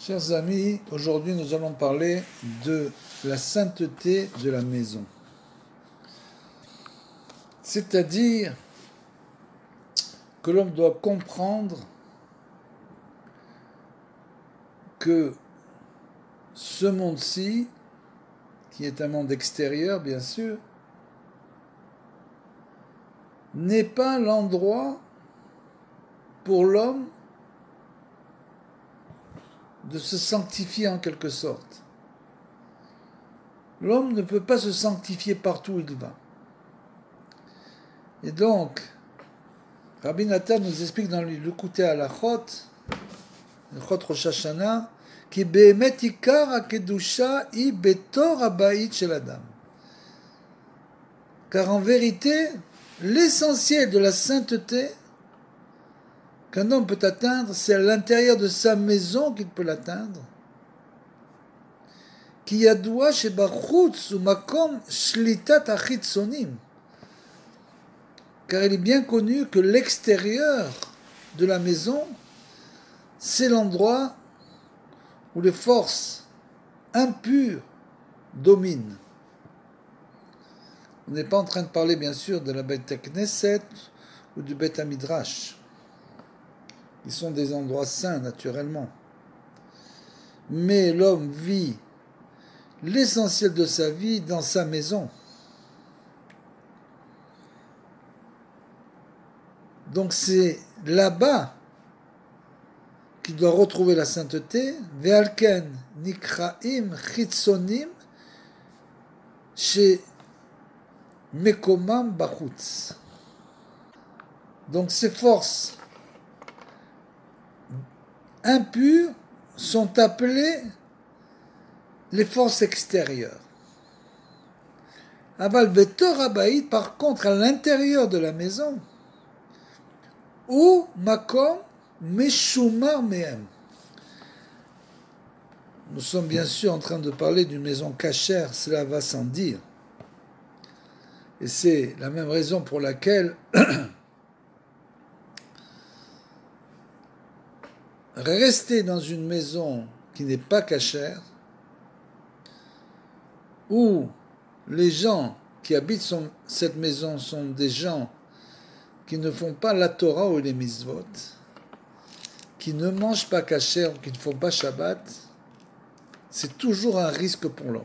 Chers amis, aujourd'hui nous allons parler de la sainteté de la maison. C'est-à-dire que l'homme doit comprendre que ce monde-ci, qui est un monde extérieur bien sûr, n'est pas l'endroit pour l'homme de se sanctifier en quelque sorte. L'homme ne peut pas se sanctifier partout où il va. Et donc, Rabbi Nathan nous explique dans le Likutei Halachot, Chot Rosh Hashanah, qui be'emet ikar hakedusha hi betor habayit shel adam. Car en vérité, l'essentiel de la sainteté qu'un homme peut atteindre, c'est à l'intérieur de sa maison qu'il peut l'atteindre. Ki yadua shebachutz hu makom shlitat hachitzonim. Car il est bien connu que l'extérieur de la maison, c'est l'endroit où les forces impures dominent. On n'est pas en train de parler bien sûr de la Beit Knesset ou du Beit Midrash. Ils sont des endroits saints naturellement. Mais l'homme vit l'essentiel de sa vie dans sa maison. Donc c'est là-bas qu'il doit retrouver la sainteté. Ve'alken nikraim chitzonim chez mekomam bachutz. Donc ces forces impures sont appelées les forces extérieures. Aval betor habayit, par contre, à l'intérieur de la maison, ou makom meshumar mehem. Nous sommes bien sûr en train de parler d'une maison cachère, cela va sans dire. Et c'est la même raison pour laquelle rester dans une maison qui n'est pas cachère, où les gens qui habitent cette maison sont des gens qui ne font pas la Torah ou les mitzvot, qui ne mangent pas kasher ou qui ne font pas Shabbat, c'est toujours un risque pour l'homme.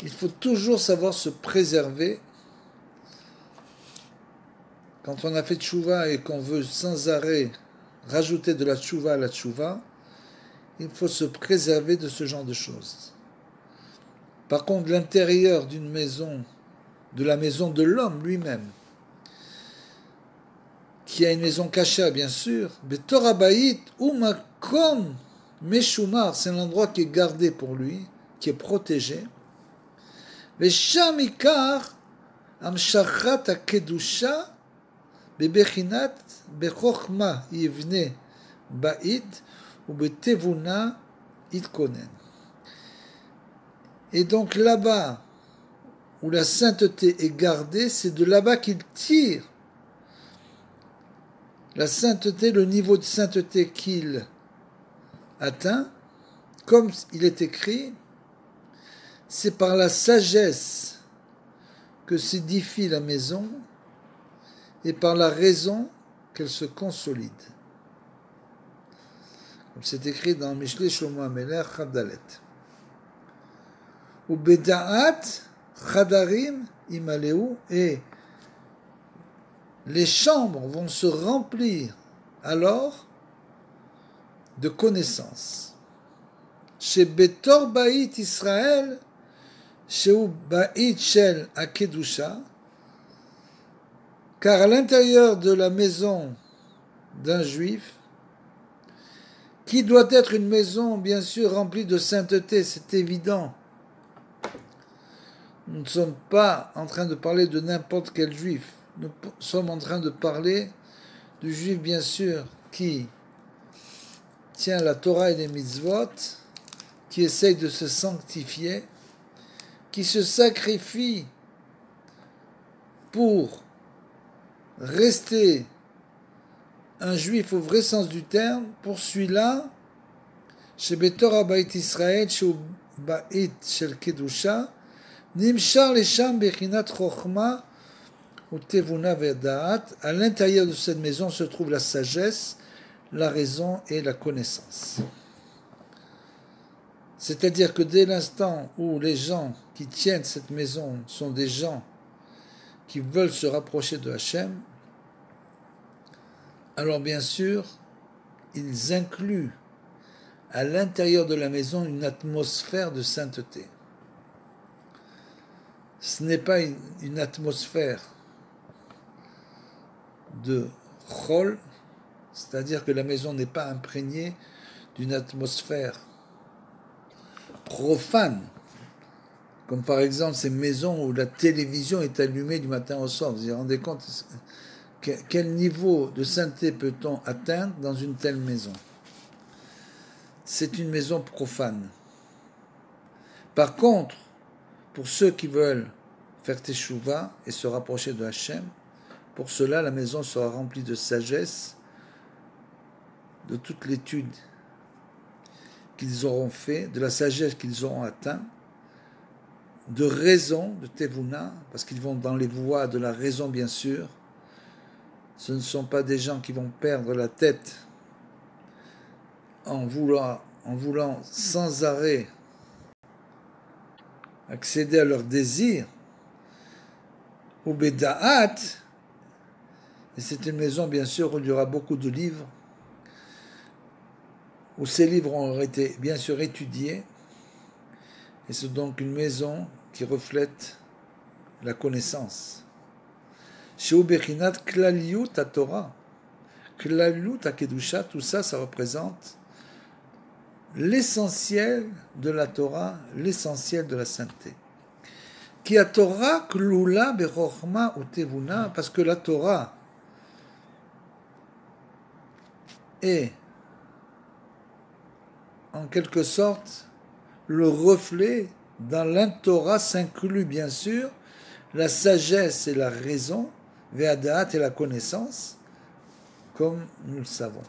Il faut toujours savoir se préserver. Quand on a fait tchouva et qu'on veut sans arrêt rajouter de la tchouva à la tchouva, il faut se préserver de ce genre de choses. Par contre, l'intérieur d'une maison, de la maison de l'homme lui-même, qui a une maison cachée bien sûr, betor habayit hu makom meshumar, c'est l'endroit qui est gardé pour lui, qui est protégé. Vesham ikar amshachat hakedusha bebechinat bechochma yivne ba'it ou betevuna itkonen. Et donc là-bas où la sainteté est gardée, c'est de là-bas qu'il tire la sainteté, le niveau de sainteté qu'il atteint, comme il est écrit, c'est par la sagesse que s'édifie la maison et par la raison qu'elle se consolide. Comme c'est écrit dans Mishlei Shlomo HaMelech Chavdalet. Ou beda'at chadarim imaleu, et les chambres vont se remplir alors de connaissances. Chez Betor Ba'it Israël, chez Ba'it Shel Akedusha, car à l'intérieur de la maison d'un juif, qui doit être une maison bien sûr remplie de sainteté, c'est évident. Nous ne sommes pas en train de parler de n'importe quel juif. Nous sommes en train de parler du juif, bien sûr, qui tient la Torah et les mitzvot, qui essaye de se sanctifier, qui se sacrifie pour rester un juif au vrai sens du terme, pour celui-là, chez Betorah Bait Israël, chez Bait Shel Kedusha, Nimshar Lesham Bechinat Chochma ou Tevuna Vedaat. À l'intérieur de cette maison se trouve la sagesse, la raison et la connaissance. C'est-à-dire que dès l'instant où les gens qui tiennent cette maison sont des gens qui veulent se rapprocher de Hachem, alors bien sûr, ils incluent à l'intérieur de la maison une atmosphère de sainteté. Ce n'est pas une atmosphère de chol, c'est-à-dire que la maison n'est pas imprégnée d'une atmosphère profane, comme par exemple ces maisons où la télévision est allumée du matin au soir. Vous vous rendez compte quel niveau de sainteté peut-on atteindre dans une telle maison? C'est une maison profane. Par contre, pour ceux qui veulent faire teshuva et se rapprocher de Hachem, pour cela la maison sera remplie de sagesse, de toute l'étude qu'ils auront fait, de la sagesse qu'ils auront atteint, de raison, de tevuna, parce qu'ils vont dans les voies de la raison bien sûr. Ce ne sont pas des gens qui vont perdre la tête en voulant sans arrêt accéder à leurs désirs, ou beda'at, et c'est une maison bien sûr où il y aura beaucoup de livres, où ces livres ont été bien sûr étudiés, et c'est donc une maison qui reflète la connaissance. Sheu Bechinat Klaliyut HaTorah, Klaliyut HaKedusha, tout ça, ça représente l'essentiel de la Torah, l'essentiel de la sainteté. Ki HaTorah klula bechochma utevuna, parce que la Torah est en quelque sorte le reflet, dans l'Torah s'inclut bien sûr la sagesse et la raison, ve'adat et la connaissance, comme nous le savons.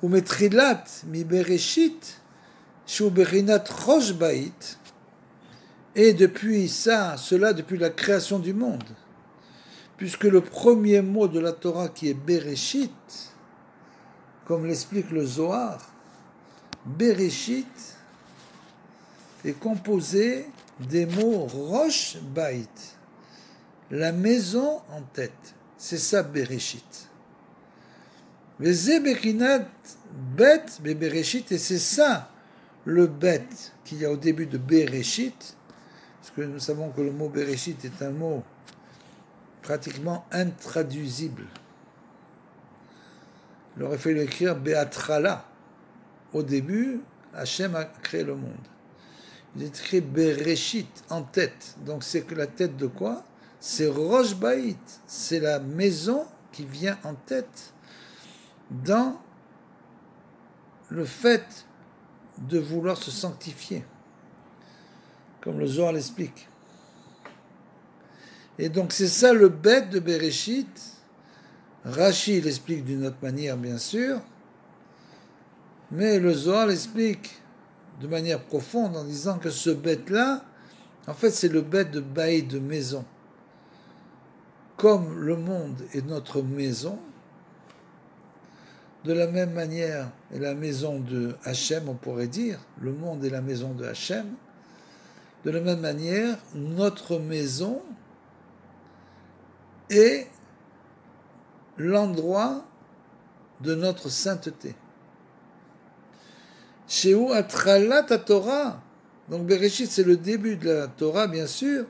Umetrilat mi bereshit shu bechinat rosh bait, et depuis cela depuis la création du monde, puisque le premier mot de la Torah qui est bereshit, comme l'explique le Zohar, bereshit est composé des mots rosh bait, la maison en tête. C'est ça bereshit. Veze bechinat bet bebereshit, et c'est ça le bet qu'il y a au début de bereshit, parce que nous savons que le mot bereshit est un mot pratiquement intraduisible. Il aurait fallu écrire beatrala. Au début, Hachem a créé le monde. Il est écrit bereshit, en tête. Donc c'est que la tête de quoi? C'est rosh bait, c'est la maison qui vient en tête dans le fait de vouloir se sanctifier, comme le Zohar l'explique. Et donc c'est ça le bête de Bereshit. Rashi l'explique d'une autre manière bien sûr, mais le Zohar l'explique de manière profonde en disant que ce bête-là, en fait c'est le bête de baï, de maison. Comme le monde est notre maison, de la même manière est la maison de Hachem, on pourrait dire, le monde est la maison de Hachem, de la même manière, notre maison est l'endroit de notre sainteté. Sheu Atralat Torah, donc Bereshit c'est le début de la Torah bien sûr,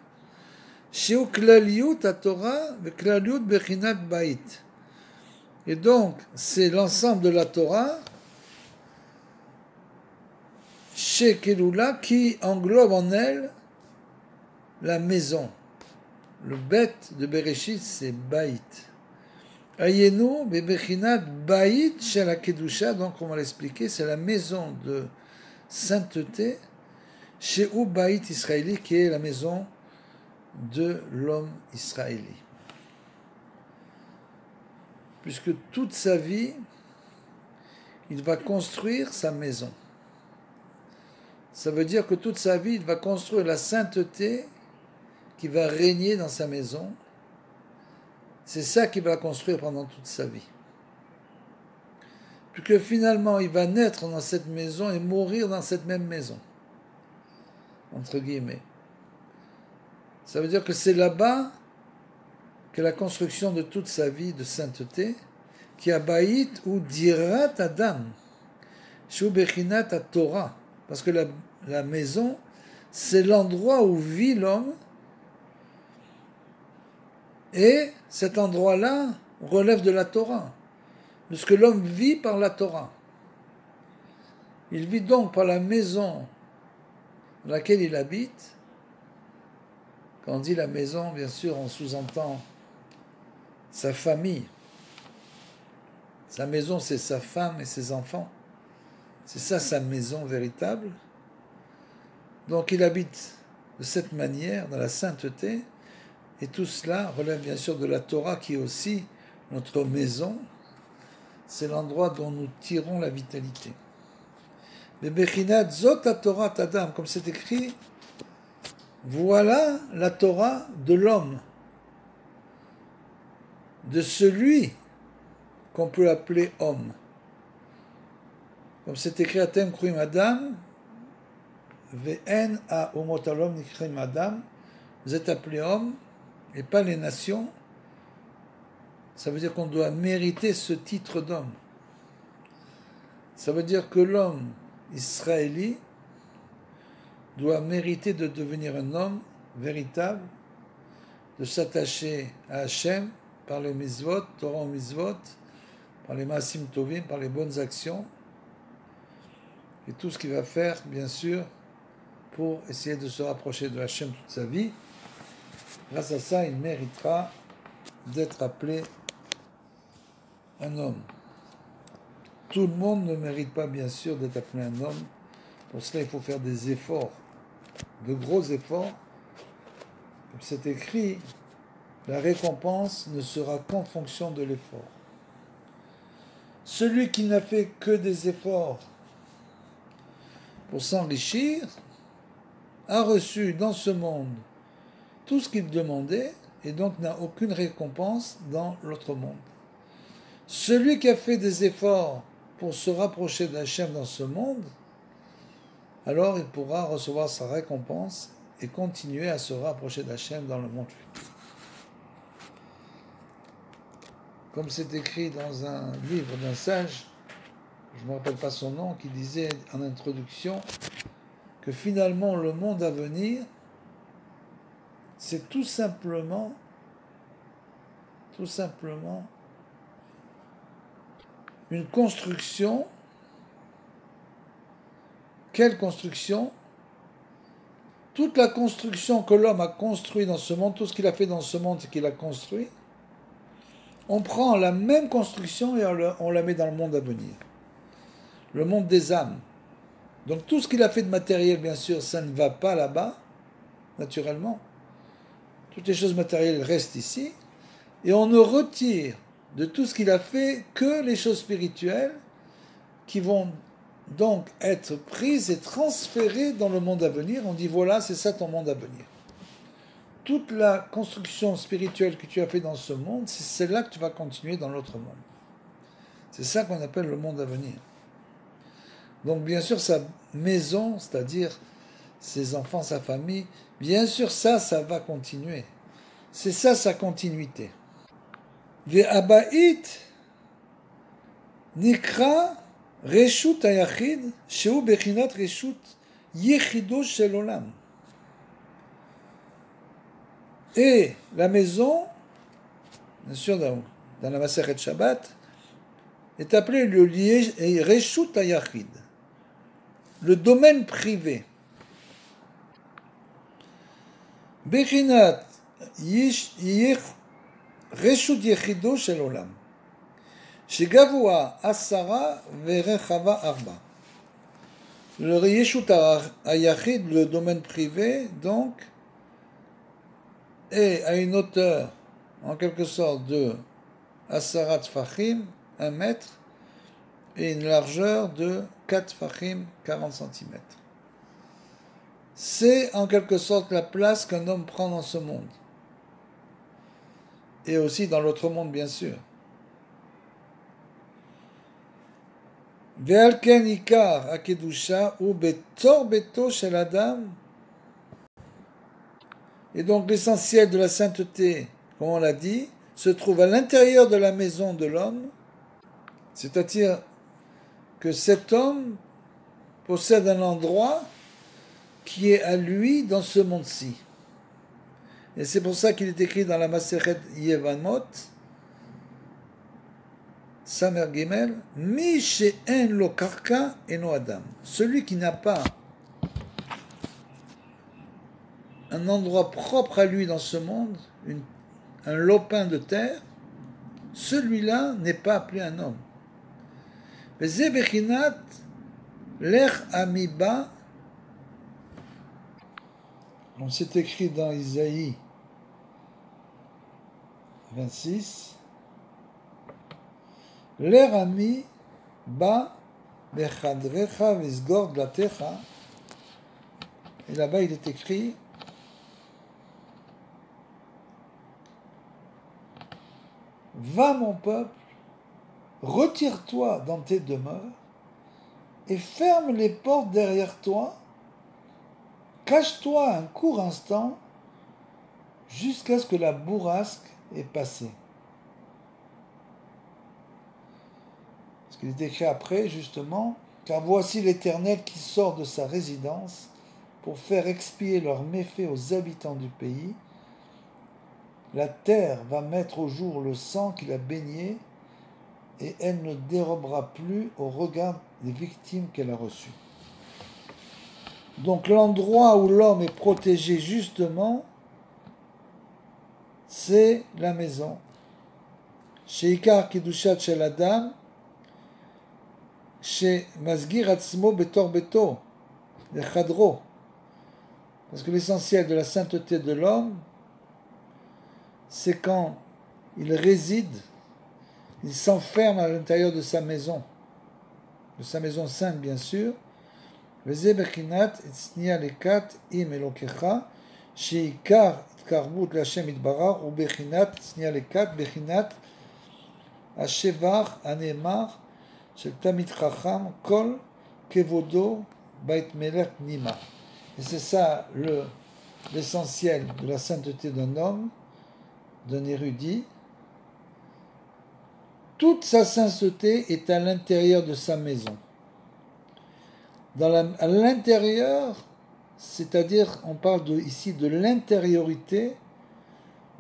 Sheu Klaliyut Torah, Klaliyut Bechinat Bait. Et donc, c'est l'ensemble de la Torah, chez Kelula, qui englobe en elle la maison. Le bête de Bereshit, c'est Bait. Ayenu, Bebechinat Bait, chez la Kedusha, donc on va l'expliquer, c'est la maison de sainteté, chez ou Bait Israéli, qui est la maison de l'homme israélien. puisque toute sa vie, il va construire sa maison. Ça veut dire que toute sa vie, il va construire la sainteté qui va régner dans sa maison. C'est ça qu'il va construire pendant toute sa vie. Puis que finalement, il va naître dans cette maison et mourir dans cette même maison. Entre guillemets. Ça veut dire que c'est là-bas que la construction de toute sa vie de sainteté, qui a baït ou dirat adam, shu bechinat Torah, parce que la maison, c'est l'endroit où vit l'homme, et cet endroit-là relève de la Torah, parce que l'homme vit par la Torah. Il vit donc par la maison dans laquelle il habite. Quand on dit la maison, bien sûr, on sous-entend sa famille. Sa maison, c'est sa femme et ses enfants. C'est ça sa maison véritable. Donc il habite de cette manière, dans la sainteté, et tout cela relève bien sûr de la Torah qui est aussi notre maison. C'est l'endroit dont nous tirons la vitalité. Mais Bechinat Zot Torah Tadam, comme c'est écrit, voilà la Torah de l'homme, de celui qu'on peut appeler homme. Comme c'est écrit, Atem Kruim Adam, Ve'en a Omotalom Nikrim Adam, vous êtes appelés hommes et pas les nations. Ça veut dire qu'on doit mériter ce titre d'homme. Ça veut dire que l'homme israélite doit mériter de devenir un homme véritable, de s'attacher à Hachem par les mitzvot, Torah mitzvot, par les maasim tovim, par les bonnes actions, et tout ce qu'il va faire, bien sûr, pour essayer de se rapprocher de Hachem toute sa vie. Grâce à ça, il méritera d'être appelé un homme. Tout le monde ne mérite pas, bien sûr, d'être appelé un homme. Pour cela, il faut faire des efforts, de gros efforts. Comme c'est écrit, la récompense ne sera qu'en fonction de l'effort. Celui qui n'a fait que des efforts pour s'enrichir a reçu dans ce monde tout ce qu'il demandait et donc n'a aucune récompense dans l'autre monde. Celui qui a fait des efforts pour se rapprocher d'Hachem dans ce monde, alors il pourra recevoir sa récompense et continuer à se rapprocher d'Hachem dans le monde futur. Comme c'est écrit dans un livre d'un sage, je ne me rappelle pas son nom, qui disait en introduction que finalement le monde à venir, c'est tout simplement une construction. Quelle construction? Toute la construction que l'homme a construite dans ce monde, tout ce qu'il a fait dans ce monde, c'est qu'il a construit. On prend la même construction et on la met dans le monde à venir. Le monde des âmes. Donc tout ce qu'il a fait de matériel, bien sûr, ça ne va pas là-bas, naturellement. Toutes les choses matérielles restent ici. Et on ne retire de tout ce qu'il a fait que les choses spirituelles qui vont donc être prises et transférées dans le monde à venir. On dit voilà, c'est ça ton monde à venir. Toute la construction spirituelle que tu as fait dans ce monde, c'est celle-là que tu vas continuer dans l'autre monde. C'est ça qu'on appelle le monde à venir. Donc bien sûr, sa maison, c'est-à-dire ses enfants, sa famille, bien sûr ça va continuer. C'est ça sa continuité. Ve'abait nikra reshut hayachid shehu bechinat reshut yechido shel olam. Et la maison, bien sûr dans la Masechet Shabbat, est appelée le reshut hayachid, le domaine privé. Bechinat רשות יחידו של עולם, שגבוה 10 ורחבה 4. Le Yeshut Hayachid, le domaine privé, donc, est à une hauteur, en quelque sorte, de Asarat Fahim, 1 mètre, et une largeur de 4 Fahim, 40 cm. C'est en quelque sorte la place qu'un homme prend dans ce monde. Et aussi dans l'autre monde, bien sûr. Ve'al ken ikar hakedusha ou betor beto shel adam. Et donc l'essentiel de la sainteté, comme on l'a dit, se trouve à l'intérieur de la maison de l'homme, c'est-à-dire que cet homme possède un endroit qui est à lui dans ce monde-ci. Et c'est pour ça qu'il est écrit dans la Masechet Yevamot, Samer Gimel, Mi she'en lo karka eno adam. Celui qui n'a pas un endroit propre à lui dans ce monde, un lopin de terre, celui-là n'est pas appelé un homme. Veze bechinat lech amiba. On s'est écrit dans Isaïe 26. L'er ami ba bechadrecha visgor dlatecha. Et là-bas il est écrit va mon peuple, retire-toi dans tes demeures et ferme les portes derrière toi, cache-toi un court instant jusqu'à ce que la bourrasque ait passé. Ce qu'il est écrit après, justement, car voici l'Éternel qui sort de sa résidence pour faire expier leurs méfaits aux habitants du pays. La terre va mettre au jour le sang qu'il a baigné et elle ne dérobera plus au regard des victimes qu'elle a reçues. Donc l'endroit où l'homme est protégé justement, c'est la maison. Chez Ikar Kidushat Shel Adam, chez Masgir Atzmo Betor Beto, de Chadro. Parce que l'essentiel de la sainteté de l'homme, c'est quand il réside, il s'enferme à l'intérieur de sa maison sainte bien sûr. Veze bechinat etznia lekat im elokecha, sheikar itkarvut l'Hashem itbarach ou bechinat etznia lekat bechinat השבח הנאמר של תלמיד חכם כל כבודו בית מלך פנימה. Et c'est ça l'essentiel de la sainteté d'un homme, d'un érudit. Toute sa sainteté est à l'intérieur de sa maison. À l'intérieur, c'est-à-dire, on parle ici de l'intériorité,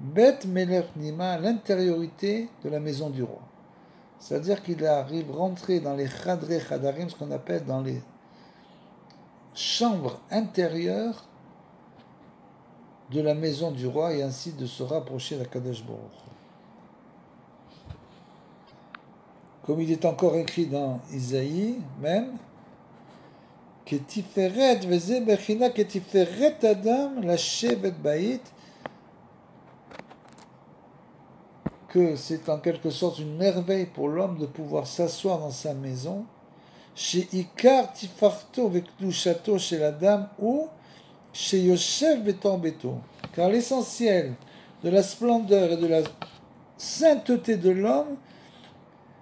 Bet Melech Nima, l'intériorité de la maison du roi. C'est-à-dire qu'il arrive rentrer dans les Chadre Chadarim, ce qu'on appelle dans les chambres intérieures de la maison du roi, et ainsi de se rapprocher d'Akadosh Baruch Hu. Comme il est encore écrit dans Isaïe même, Ketiferet veze bechina ketiferet adam la shevet bait, que c'est en quelque sorte une merveille pour l'homme de pouvoir s'asseoir dans sa maison, chez Ikar tifarto vekdushato chez la dame ou chez Yoshev beton beto. Car l'essentiel de la splendeur et de la sainteté de l'homme,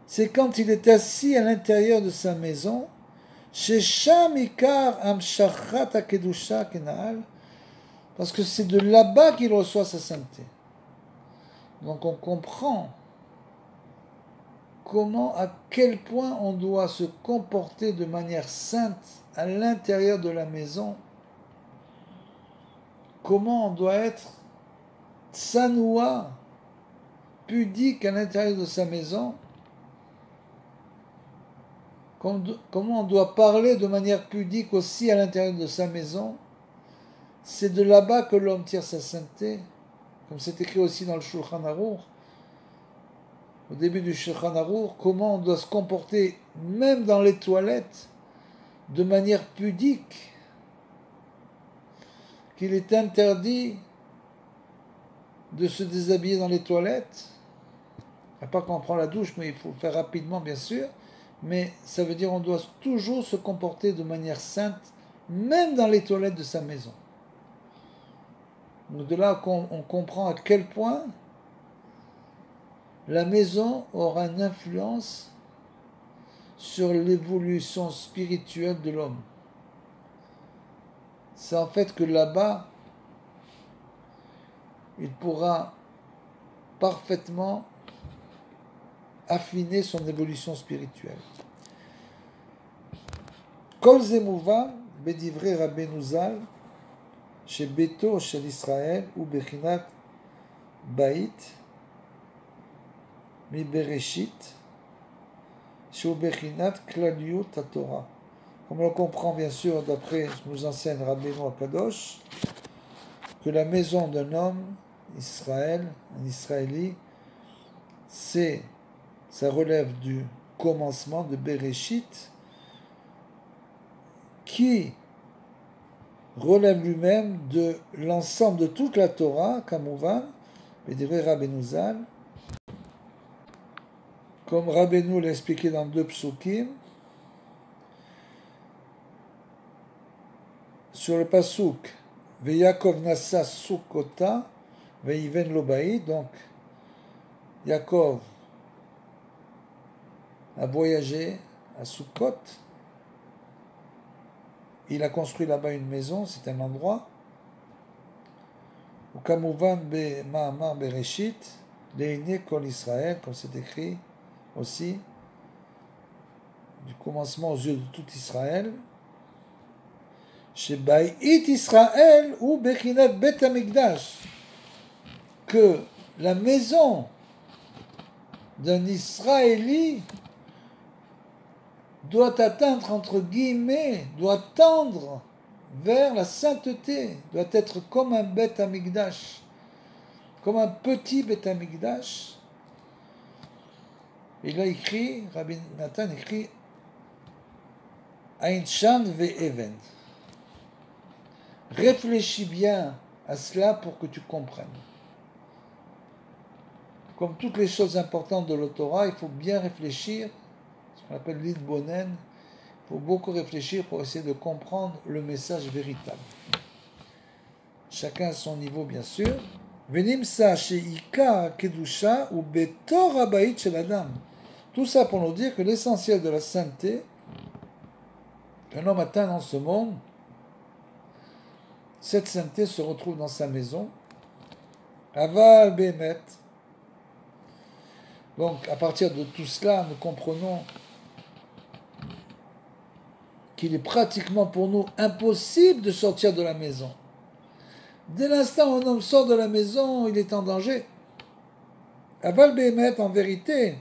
c'est quand il est assis à l'intérieur de sa maison, chez Sham Ikar Amshachat Akedusha Kenal, parce que c'est de là-bas qu'il reçoit sa sainteté. Donc on comprend comment, à quel point on doit se comporter de manière sainte à l'intérieur de la maison, comment on doit être tsanoua, pudique à l'intérieur de sa maison, comment on doit parler de manière pudique aussi à l'intérieur de sa maison. C'est de là-bas que l'homme tire sa sainteté, comme c'est écrit aussi dans le Shulchan Aruch, au début du Shulchan Aruch, comment on doit se comporter même dans les toilettes de manière pudique, qu'il est interdit de se déshabiller dans les toilettes, Pas qu'on prend la douche, mais il faut le faire rapidement, bien sûr. Mais ça veut dire qu'on doit toujours se comporter de manière sainte, même dans les toilettes de sa maison. Donc de là on comprend à quel point la maison aura une influence sur l'évolution spirituelle de l'homme. C'est en fait que là-bas, il pourra parfaitement affiner son évolution spirituelle. Kol zemouva bedivre Rabbeinu Zal chez Beto chez l'Israël ou Bechinat Bait mi Bereshit chez Bechinat Klaliut Torah. Comme on le comprend bien sûr d'après ce que nous enseigne Rabbeinu Akadosh, que la maison d'un homme, Israël, un Israéli, ça relève du commencement de Bereshit, qui relève lui-même de l'ensemble de toute la Torah, Kamouvan, mais dirait Rabbeinu Zal, comme Rabbeinu l'a expliqué dans 2 psukim, sur le pasuk, Veyakov nasa sukota, veiven lobaï, donc Yaakov a voyagé à Sukkot, il a construit là-bas une maison, c'est un endroit. Ou Kamouvan be Ma'amar Bereshit, Leine Kol Israël, comme c'est écrit aussi, du commencement aux yeux de tout Israël. Chez Baït Israël ou Bechinat Bet Hamikdash, que la maison d'un Israéli doit atteindre, entre guillemets, doit tendre vers la sainteté, doit être comme un Bet Hamikdash, comme un petit Bet Hamikdash. Il a écrit, Rabbi Nathan écrit, Ein Shan Ve'even. Réfléchis bien à cela pour que tu comprennes. Comme toutes les choses importantes de la Torah, il faut bien réfléchir, ce qu'on appelle l'idbonen, il faut beaucoup réfléchir pour essayer de comprendre le message véritable. Chacun à son niveau, bien sûr. Venimsa she'ika kedusha ou betor habayit shel adam. Tout ça pour nous dire que l'essentiel de la sainteté qu'un homme atteint dans ce monde, cette sainteté se retrouve dans sa maison. Aval Behemet. Donc, à partir de tout cela, nous comprenons qu'il est pratiquement pour nous impossible de sortir de la maison. Dès l'instant où un homme sort de la maison, il est en danger. Aval Behemet, en vérité,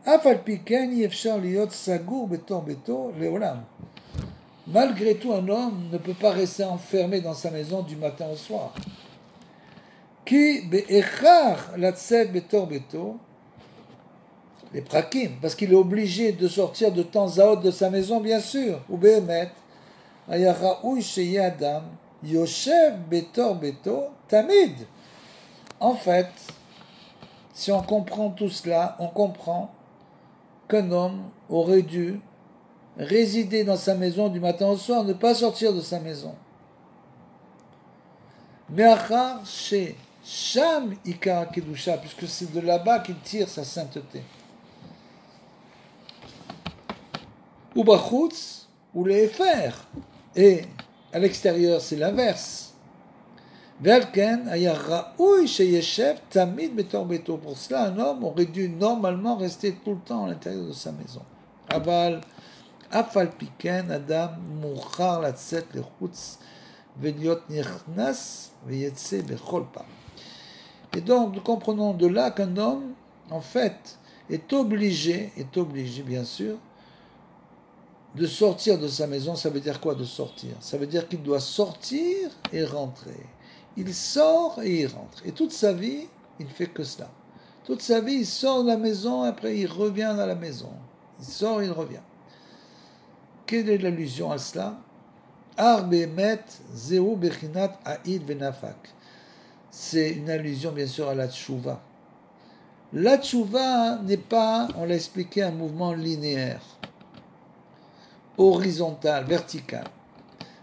Afal Piken yefshar liot sagour betor beto leolam. Malgré tout, un homme ne peut pas rester enfermé dans sa maison du matin au soir. Ki be'echar latzet betor beto, les prakim, parce qu'il est obligé de sortir de temps à autre de sa maison, bien sûr. Ou be'emet, ayaraoui sheye adam, yoshev betor beto, tamid. En fait, si on comprend tout cela, on comprend qu'un homme aurait dû résider dans sa maison du matin au soir, ne pas sortir de sa maison. Me'achar chez Sham Ikar Kedusha, puisque c'est de là-bas qu'il tire sa sainteté. Ou Bachutz, ou les faire. Et à l'extérieur, c'est l'inverse. Velken ayaraoui sheyeshev tamid betor beto. Pour cela, un homme aurait dû normalement rester tout le temps à l'intérieur de sa maison. Aval Afal Piken Adam Mouchar Latzet Lechutz Veliot Nichnas Veyetse Bechol Pam. Et donc nous comprenons de là qu'un homme, en fait, est obligé bien sûr, de sortir de sa maison. Ça veut dire quoi de sortir? Ça veut dire qu'il doit sortir et rentrer. Il sort et il rentre. Et toute sa vie, il ne fait que cela. Toute sa vie, il sort de la maison, après il revient dans la maison. Il sort, il revient. Quelle est l'allusion à cela? Ar behemet zeu bechinat ha'id venafak. C'est une allusion bien sûr à la tchouva. La tchouva n'est pas, on l'a expliqué, un mouvement linéaire, horizontal, vertical.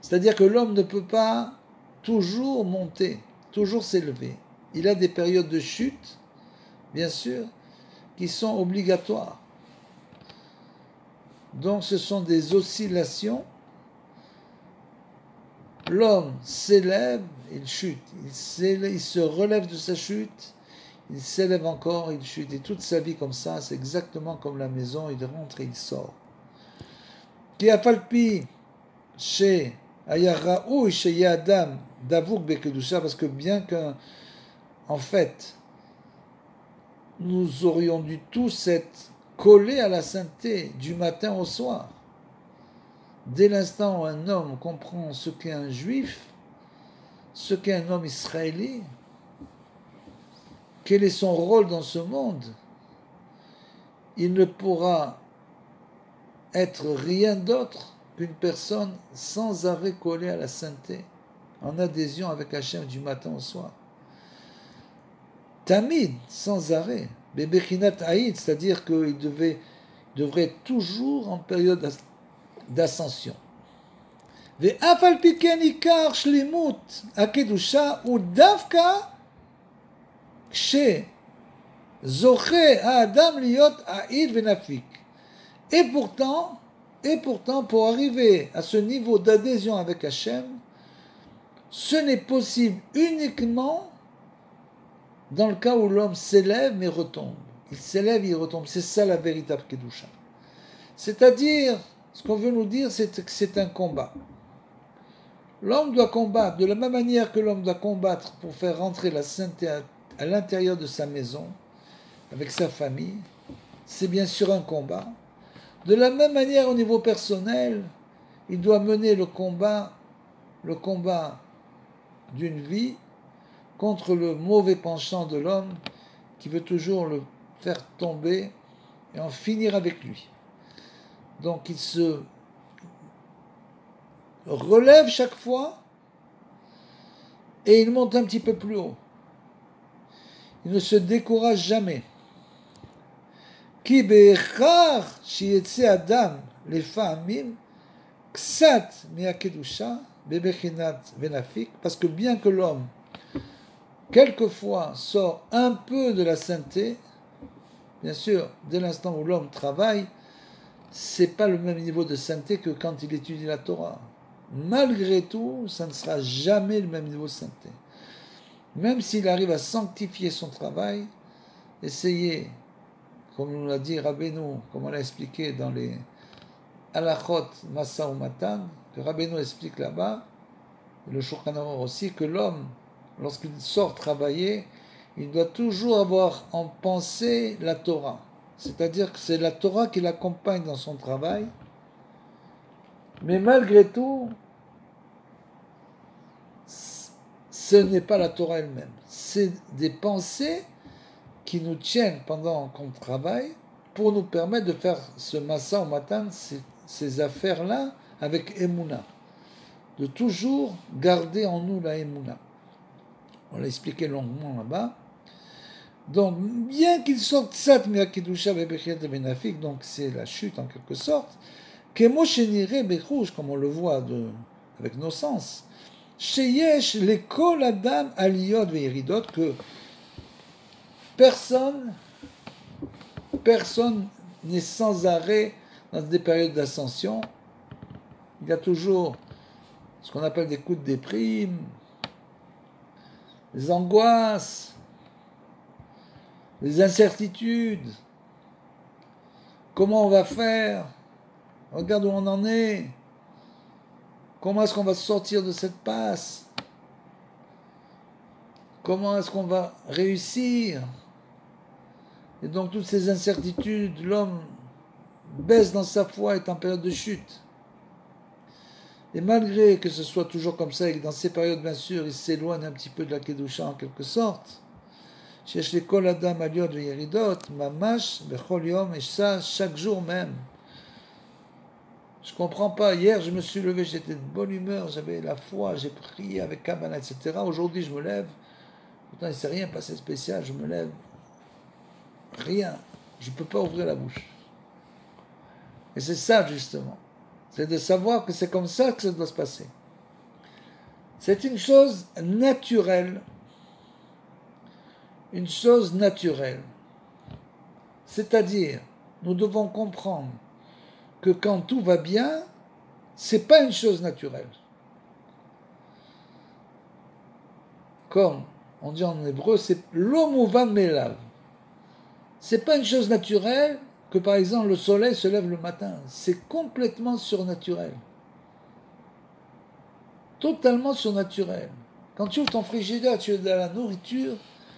C'est-à-dire que l'homme ne peut pas toujours monter, toujours s'élever. Il a des périodes de chute, bien sûr, qui sont obligatoires. Donc ce sont des oscillations. L'homme s'élève, il chute. Il se relève de sa chute, il s'élève encore, il chute. Et toute sa vie comme ça, c'est exactement comme la maison, il rentre et il sort. Qui a falpi chez Ayarraou et chez Yadam d'Avouk Bekedusha, parce que bien qu'en fait, nous aurions dû tous être collés à la sainteté du matin au soir. Dès l'instant où un homme comprend ce qu'est un juif, ce qu'est un homme israélien, quel est son rôle dans ce monde, il ne pourra être rien d'autre qu'une personne sans arrêt collée à la sainteté, en adhésion avec Hachem du matin au soir. Tamid, sans arrêt. Bebechinat Haïd, c'est-à-dire qu'il devrait être toujours en période d'ascension. ואף על פי כן עיקר שלימות הקדושה הוא דווקא כשזוכה האדם להיות עיד ונפיק. Et pourtant, pour arriver à ce niveau d'adhésion avec Hachem, ce n'est possible uniquement dans le cas où l'homme s'élève mais retombe. Il s'élève et il retombe. C'est ça la véritable Kedusha. C'est-à-dire, ce qu'on veut nous dire, c'est que c'est un combat. L'homme doit combattre de la même manière que l'homme doit combattre pour faire rentrer la sainteté à l'intérieur de sa maison, avec sa famille. C'est bien sûr un combat. De la même manière, au niveau personnel, il doit mener le combat d'une vie contre le mauvais penchant de l'homme qui veut toujours le faire tomber et en finir avec lui. Donc il se relève chaque fois et il monte un petit peu plus haut. Il ne se décourage jamais. Ki be'echar sheyetze adam lefa'amim ksat me'akedusha bebechinat venafik, parce que bien que l'homme quelquefois sort un peu de la sainteté, bien sûr, dès l'instant où l'homme travaille, c'est pas le même niveau de sainteté que quand il étudie la Torah. Malgré tout, ça ne sera jamais le même niveau de sainteté. Même s'il arrive à sanctifier son travail, essayez, comme nous l'a dit Rabbeinu, comme on l'a expliqué dans les Halachot Masa ou Matan, que Rabbeinu explique là-bas, et le Shulchan Aruch aussi, que l'homme, lorsqu'il sort travailler, il doit toujours avoir en pensée la Torah. C'est-à-dire que c'est la Torah qui l'accompagne dans son travail, mais malgré tout, ce n'est pas la Torah elle-même. C'est des pensées qui nous tiennent pendant qu'on travaille pour nous permettre de faire ce massa au matin, ces affaires-là, avec Emouna. De toujours garder en nous la Emouna. On l'a expliqué longuement là-bas. Donc, bien qu'il sorte Tzat Miakidusha Bebechet Benafik, donc c'est la chute en quelque sorte, Kemo Shenire Bechouch, comme on le voit avec nos sens, Sheyesh Lekol Adam Aliyot Veiridot, que personne n'est sans arrêt dans des périodes d'ascension. Il y a toujours ce qu'on appelle des coups de déprime, des angoisses, des incertitudes. Comment on va faire? Regarde où on en est. Comment est-ce qu'on va sortir de cette passe? Comment est-ce qu'on va réussir? Et donc toutes ces incertitudes, l'homme baisse dans sa foi, est en période de chute. Et malgré que ce soit toujours comme ça, et que dans ces périodes, bien sûr, il s'éloigne un petit peu de la Kedusha en quelque sorte, cherche les kol adam aliot veyeridot, mamash, bechol yom, et ça, chaque jour même. Je comprends pas. Hier, je me suis levé, j'étais de bonne humeur, j'avais la foi, j'ai prié avec Kabbalah, etc. Aujourd'hui, je me lève. Pourtant, il ne s'est rien passé spécial. Je me lève. rien. Je ne peux pas ouvrir la bouche. Et c'est ça, justement. C'est de savoir que c'est comme ça que ça doit se passer. C'est une chose naturelle. Une chose naturelle. C'est-à-dire, nous devons comprendre que quand tout va bien, c'est pas une chose naturelle. Comme on dit en hébreu, c'est l'omuvan melav. C'est pas une chose naturelle que par exemple le soleil se lève le matin. C'est complètement surnaturel. Totalement surnaturel. Quand tu ouvres ton frigidaire, tu as de la nourriture,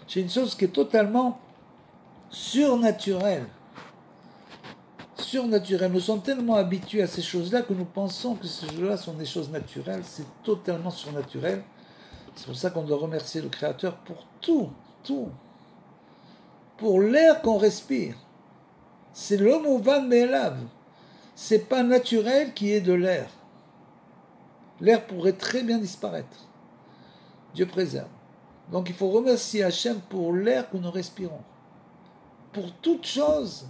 c'est une chose qui est totalement surnaturelle. Surnaturelle. Nous sommes tellement habitués à ces choses-là que nous pensons que ces choses-là sont des choses naturelles. C'est totalement surnaturel. C'est pour ça qu'on doit remercier le Créateur pour tout, tout. Pour l'air qu'on respire. C'est l'homme au van me'elav. C'est pas naturel qu'il y ait de l'air. L'air pourrait très bien disparaître. Dieu préserve. Donc il faut remercier Hachem pour l'air que nous respirons. Pour toute chose,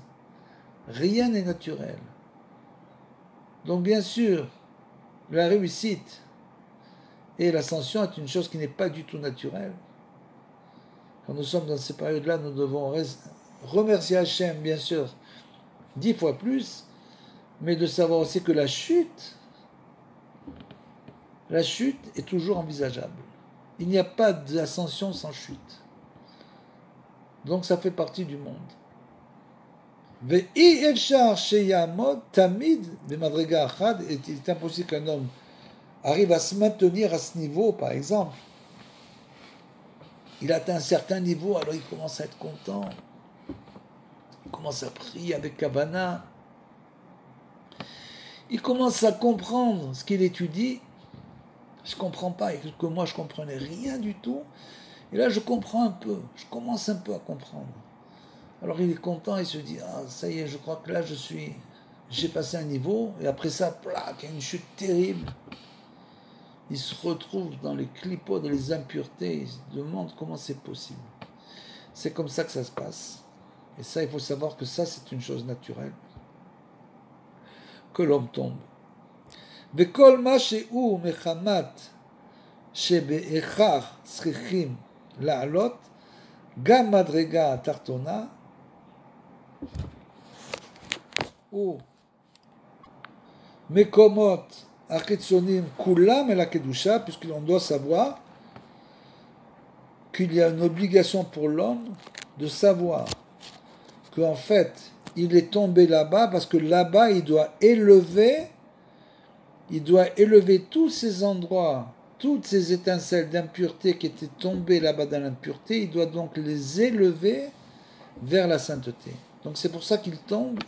rien n'est naturel. Donc bien sûr, la réussite et l'ascension est une chose qui n'est pas du tout naturelle. Quand nous sommes dans ces périodes-là, nous devons remercier Hachem, bien sûr, 10 fois plus, mais de savoir aussi que la chute est toujours envisageable. Il n'y a pas d'ascension sans chute. Donc ça fait partie du monde. Et il est impossible qu'un homme arrive à se maintenir à ce niveau, par exemple. Il atteint un certain niveau, alors il commence à être content. Il commence à prier avec Kavana. Il commence à comprendre ce qu'il étudie. Je ne comprends pas, et que moi je ne comprenais rien du tout. Et là je comprends un peu, je commence un peu à comprendre. Alors il est content, il se dit, ah ça y est, je crois que là j'ai passé un niveau, et après ça, plaque, il y a une chute terrible. Il se retrouve dans les clipots, dans les impuretés, il se demande comment c'est possible. C'est comme ça que ça se passe. Et ça, il faut savoir que ça, c'est une chose naturelle. Que l'homme tombe. וכל מה שהוא מחמת שבהכרח צריכים לעלות, גם מדרגה התחתונה, ומקומות החיצוניים כולם אל הקדושה, puisqu'on doit savoir qu'il y a une obligation pour l'homme de savoir qu'en fait, il est tombé là-bas, parce que là-bas, il doit élever tous ces endroits, toutes ces étincelles d'impureté qui étaient tombées là-bas dans l'impureté, il doit donc les élever vers la sainteté. Donc c'est pour ça qu'il tombe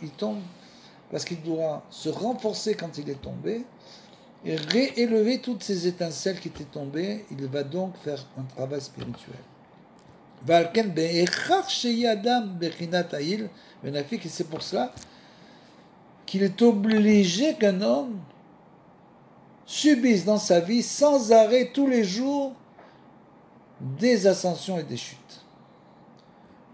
parce qu'il doit se renforcer quand il est tombé et réélever toutes ces étincelles qui étaient tombées. Il va donc faire un travail spirituel. Et c'est pour cela qu'il est obligé qu'un homme subissent dans sa vie sans arrêt tous les jours des ascensions et des chutes.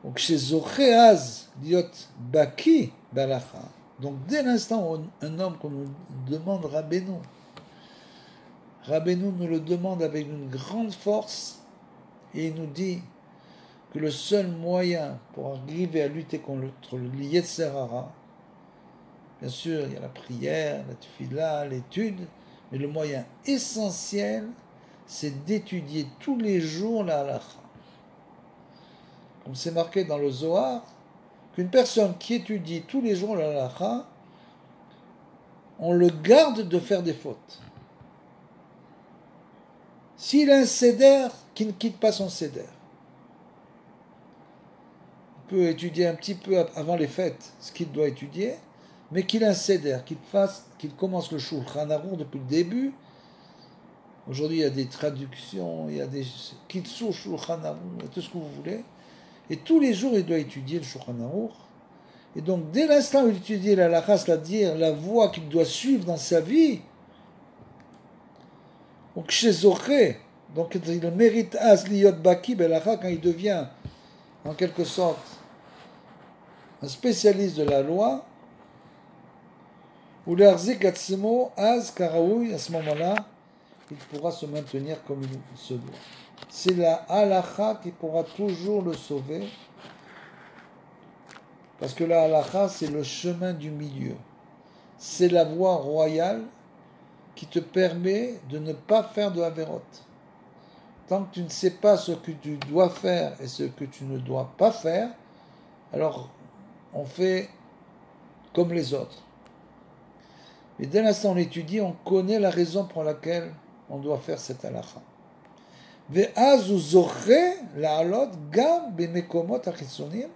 Donc chez Zocheaz Liot Baki Balacha. Donc dès l'instant où un homme qu'on nous demande Rabbeinu nous le demande avec une grande force et il nous dit que le seul moyen pour arriver à lutter contre le Yetzer Hara, bien sûr il y a la prière, la tefila, l'étude, mais le moyen essentiel, c'est d'étudier tous les jours la halakha. Comme c'est marqué dans le Zohar, qu'une personne qui étudie tous les jours la halakha, on le garde de faire des fautes. S'il a un seder, qu'il ne quitte pas son seder. Il peut étudier un petit peu avant les fêtes ce qu'il doit étudier, mais qu'il ait un seder, qu'il commence le Shulchan Aruch depuis le début. Aujourd'hui, il y a des traductions, il y a des Kitsur Shulchan Aruch, tout ce que vous voulez. Et tous les jours, il doit étudier le Shulchan Aruch. Et donc, dès l'instant où il étudie la halakha, c'est-à-dire la voie qu'il doit suivre dans sa vie, donc chez Zoché, donc il mérite as liyot baki belakha quand il devient, en quelque sorte, un spécialiste de la loi, ou l'Arzik Atzmo Az Karaoui, à ce moment-là, il pourra se maintenir comme il se doit. C'est la halacha qui pourra toujours le sauver, parce que la halacha, c'est le chemin du milieu. C'est la voie royale qui te permet de ne pas faire de Averot. Tant que tu ne sais pas ce que tu dois faire et ce que tu ne dois pas faire, alors on fait comme les autres. Mais dès l'instant où on étudie, on connaît la raison pour laquelle on doit faire cette halakha. ואז הוא זוכה לעלות גם במקומות החיצוניים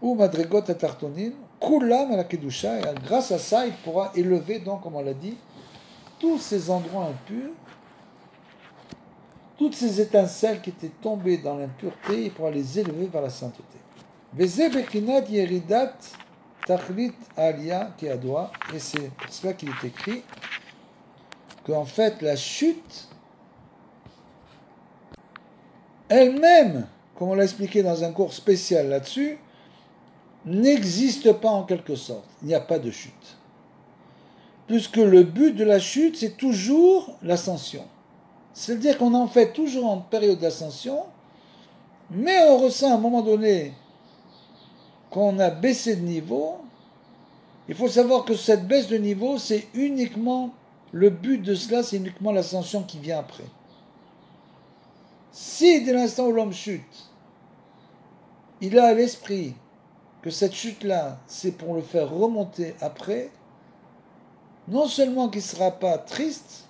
ומדרגות התחתונים, כולם על הקדושה, et grâce à ça, il pourra élever, donc, comme on l'a dit, tous ces endroits impurs, toutes ces étincelles qui étaient tombées dans l'impureté, il pourra les élever vers la sainteté. וזה בחינת ירידת תכלית העלייה כידוע, et c'est pour cela qu'il est écrit qu'en fait la chute elle-même, comme on l'a expliqué dans un cours spécial là-dessus, n'existe pas en quelque sorte. Il n'y a pas de chute. Puisque le but de la chute, c'est toujours l'ascension. C'est-à-dire qu'on en fait toujours en période d'ascension, mais on ressent à un moment donné qu'on a baissé de niveau. Il faut savoir que cette baisse de niveau, c'est uniquement, le but de cela, c'est uniquement l'ascension qui vient après. Si dès l'instant où l'homme chute, il a à l'esprit que cette chute-là, c'est pour le faire remonter après, non seulement qu'il ne sera pas triste,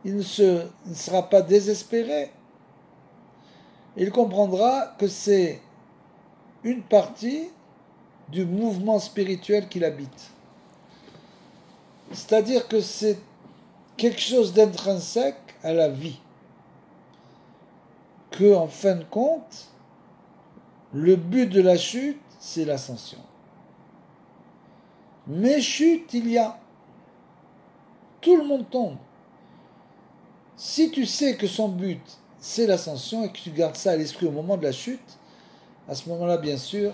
il ne sera pas désespéré, il comprendra que c'est une partie du mouvement spirituel qu'il habite. C'est-à-dire que c'est quelque chose d'intrinsèque à la vie. Que, en fin de compte, le but de la chute, c'est l'ascension. Mais chute, il y a. Tout le monde tombe. Si tu sais que son but, c'est l'ascension, et que tu gardes ça à l'esprit au moment de la chute, à ce moment-là, bien sûr,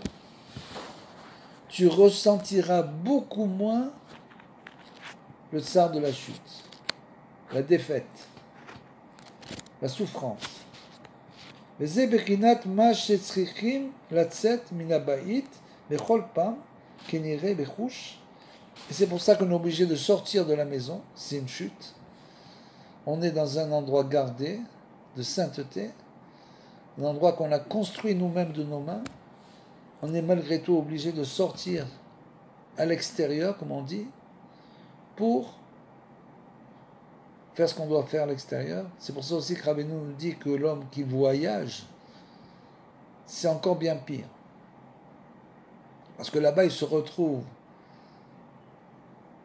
tu ressentiras beaucoup moins le tsar de la chute, la défaite, la souffrance. וזה בחינת מה שצריכים לצאת מן הבית בכל פעם כנראה בחוש. Et c'est pour ça qu'on est obligé de sortir de la maison, c'est une chute. On est dans un endroit gardé, de sainteté, un endroit qu'on a construit nous-mêmes de nos mains. On est malgré tout obligé de sortir à l'extérieur, comme on dit, pour faire ce qu'on doit faire à l'extérieur. C'est pour ça aussi que Rabbeinu nous dit que l'homme qui voyage, c'est encore bien pire. Parce que là-bas, il se retrouve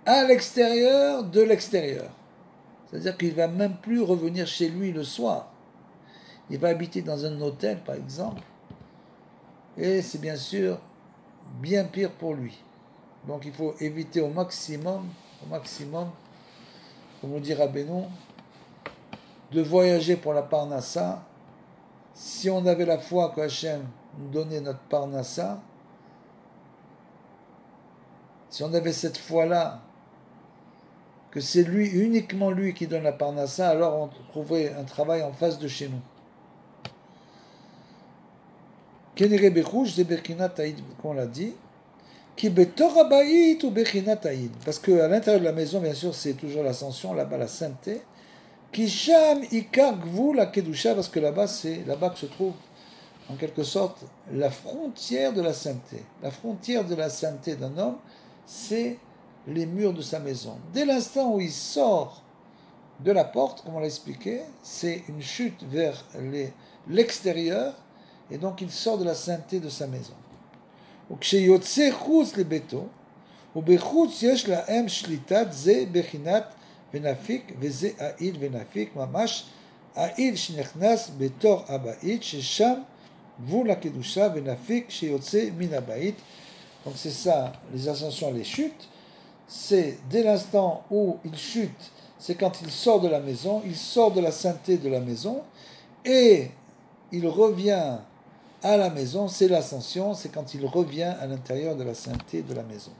à l'extérieur de l'extérieur. C'est-à-dire qu'il ne va même plus revenir chez lui le soir. Il va habiter dans un hôtel, par exemple, et c'est bien sûr bien pire pour lui. Donc il faut éviter au maximum, comme nous dit Rabbeinu, de voyager pour la Parnassa. Si on avait la foi que Hachem nous donnait notre Parnassa, si on avait cette foi-là, que c'est lui, uniquement lui qui donne la Parnassa, alors on trouverait un travail en face de chez nous. Kenire Bechouch, c'est Berkinat Taïd, comme on l'a dit. Qui betora bayit ou bechinat aïd. Parce qu'à l'intérieur de la maison, bien sûr, c'est toujours l'ascension, là-bas la sainteté. Qui sham ikar gvul la kedusha, parce que là-bas, c'est là-bas que se trouve, en quelque sorte, la frontière de la sainteté. La frontière de la sainteté d'un homme, c'est les murs de sa maison. Dès l'instant où il sort de la porte, comme on l'a expliqué, c'est une chute vers l'extérieur, et donc il sort de la sainteté de sa maison. וכשיוצא חוץ לביתו, ובחוץ יש להם שליטת זה בחינת ונפיק, וזה העיל ונפיק, ממש העיל שנכנס בתור הבית, ששם גבול הקדושה ונפיק שיוצא מן הבית. Donc c'est ça, les ascensions et les chutes, c'est dès l'instant où il chute, c'est quand il sort de la maison, il sort de la sainteté de la maison, et il revient à la maison, c'est l'ascension, c'est quand il revient à l'intérieur de la sainteté de la maison.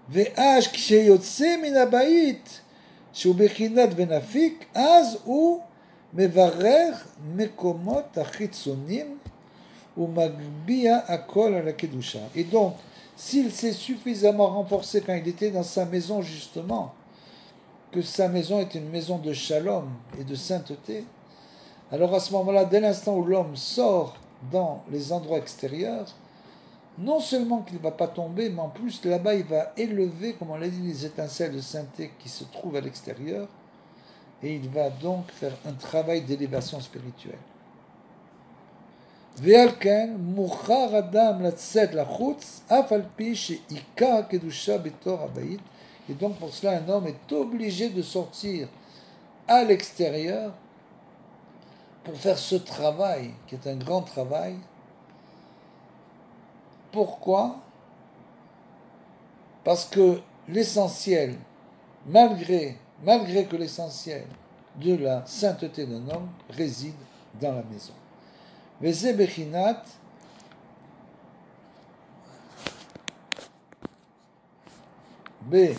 Ve'ash ksheyotse min habayit, שהוא בחינת ונפיק, אז הוא מברר מקומות החיצונים ומגביה הכל על הקדושה. Et donc, s'il s'est suffisamment renforcé quand il était dans sa maison justement, que sa maison est une maison de shalom et de sainteté, alors à ce moment-là, dès l'instant où l'homme sort dans les endroits extérieurs, non seulement qu'il ne va pas tomber, mais en plus là-bas il va élever, comme on l'a dit, les étincelles de sainteté qui se trouvent à l'extérieur, et il va donc faire un travail d'élévation spirituelle. Ve'alken muchar adam latzet lachutz af al pi she'ikar kedusha betor habayit. Et donc pour cela un homme est obligé de sortir à l'extérieur pour faire ce travail qui est un grand travail. Pourquoi? Parce que l'essentiel, malgré que l'essentiel de la sainteté d'un homme réside dans la maison. Veze bechinat be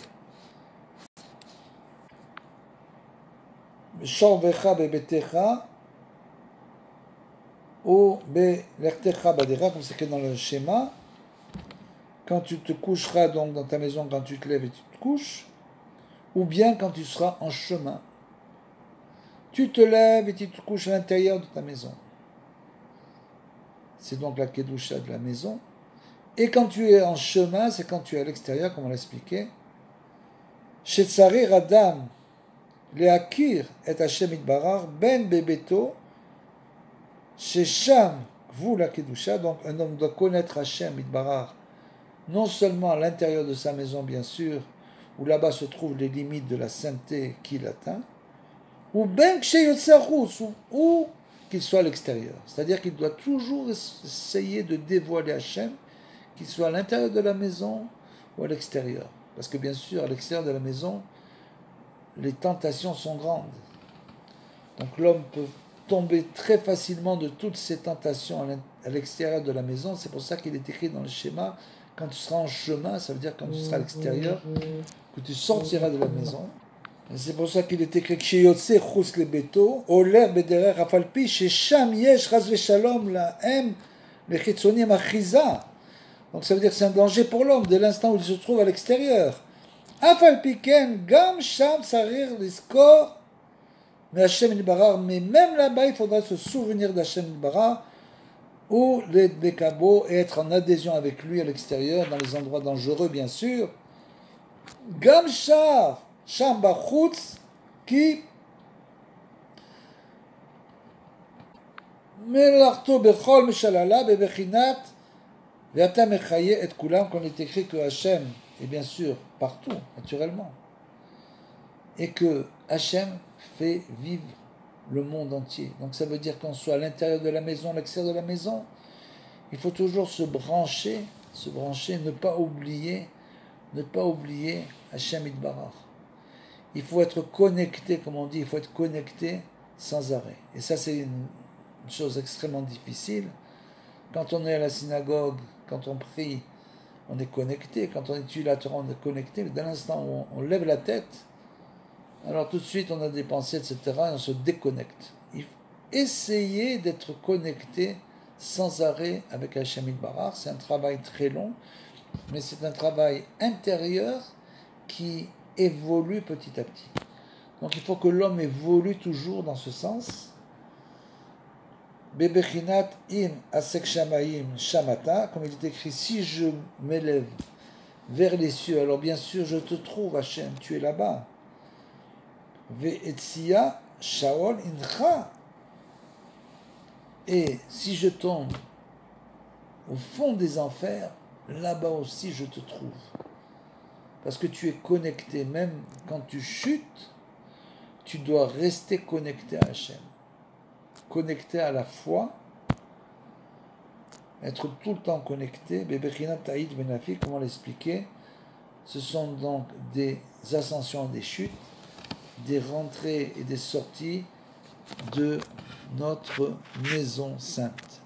shorvecha bebetecha ou belertecha badera, comme c'est écrit dans le schéma. Quand tu te coucheras donc dans ta maison, quand tu te lèves et tu te couches, ou bien quand tu seras en chemin. Tu te lèves et tu te couches à l'intérieur de ta maison. C'est donc la kedusha de la maison. Et quand tu es en chemin, c'est quand tu es à l'extérieur, comme on l'a expliqué. Shetzarir Adam leakir et Hashem itbarar ben bebeto shesham vous la kedusha. Donc un homme doit connaître Hashem itbarar non seulement à l'intérieur de sa maison, bien sûr, où là-bas se trouvent les limites de la sainteté qu'il atteint, ou ben ou qu'il soit à l'extérieur. C'est-à-dire qu'il doit toujours essayer de dévoiler Hachem, qu'il soit à l'intérieur de la maison ou à l'extérieur. Parce que bien sûr, à l'extérieur de la maison, les tentations sont grandes. Donc l'homme peut tomber très facilement de toutes ces tentations à l'extérieur de la maison. C'est pour ça qu'il est écrit dans le schéma, quand tu seras en chemin, ça veut dire quand tu seras à l'extérieur, que tu sortiras de la maison. Et c'est pour ça qu'il est écrit Ksheyotse chus lebeto, oler bederer afalpi, shesham yesh ras veshalom lahem lechitzonim achiza. Donc ça veut dire que c'est un danger pour l'homme dès l'instant où il se trouve à l'extérieur. Afalpi ken gam sham sarir liskor mais Hashem Yitbarar, mais même là-bas il faudra se souvenir d'Hashem Yitbarar ou les Bekabo et être en adhésion avec lui à l'extérieur, dans les endroits dangereux, bien sûr. Gam Shar, Sham Bachutz, qui Melarto Bechol Meshalala, Bebechinat, Veata Mechaye et Kulam, qu'on est écrit que Hachem est bien sûr partout, naturellement, et que Hachem fait vivre le monde entier. Donc ça veut dire qu'on soit à l'intérieur de la maison, à l'extérieur de la maison, il faut toujours se brancher, ne pas oublier Hachem Yitbarar. Il faut être connecté, comme on dit, il faut être connecté sans arrêt. Et ça, c'est une chose extrêmement difficile. Quand on est à la synagogue, quand on prie, on est connecté. Quand on étudie la Torah, on est connecté. Mais dès l'instant où on lève la tête, alors tout de suite, on a des pensées, etc., et on se déconnecte. Il faut essayer d'être connecté sans arrêt avec Hachem Yitbarar. C'est un travail très long, mais c'est un travail intérieur qui évolue petit à petit. Donc il faut que l'homme évolue toujours dans ce sens. Bebechinat im asek shamaim shamata, comme il est écrit, si je m'élève vers les cieux, alors bien sûr je te trouve, Hachem, tu es là-bas. Ve'etzia shaol incha. Et si je tombe au fond des enfers, là-bas aussi je te trouve. Parce que tu es connecté, même quand tu chutes, tu dois rester connecté à Hachem. Connecté à la foi, être tout le temps connecté. Bebechinat ta'id benafi, comment l'expliquer? Ce sont donc des ascensions et des chutes, des rentrées et des sorties de notre maison sainte.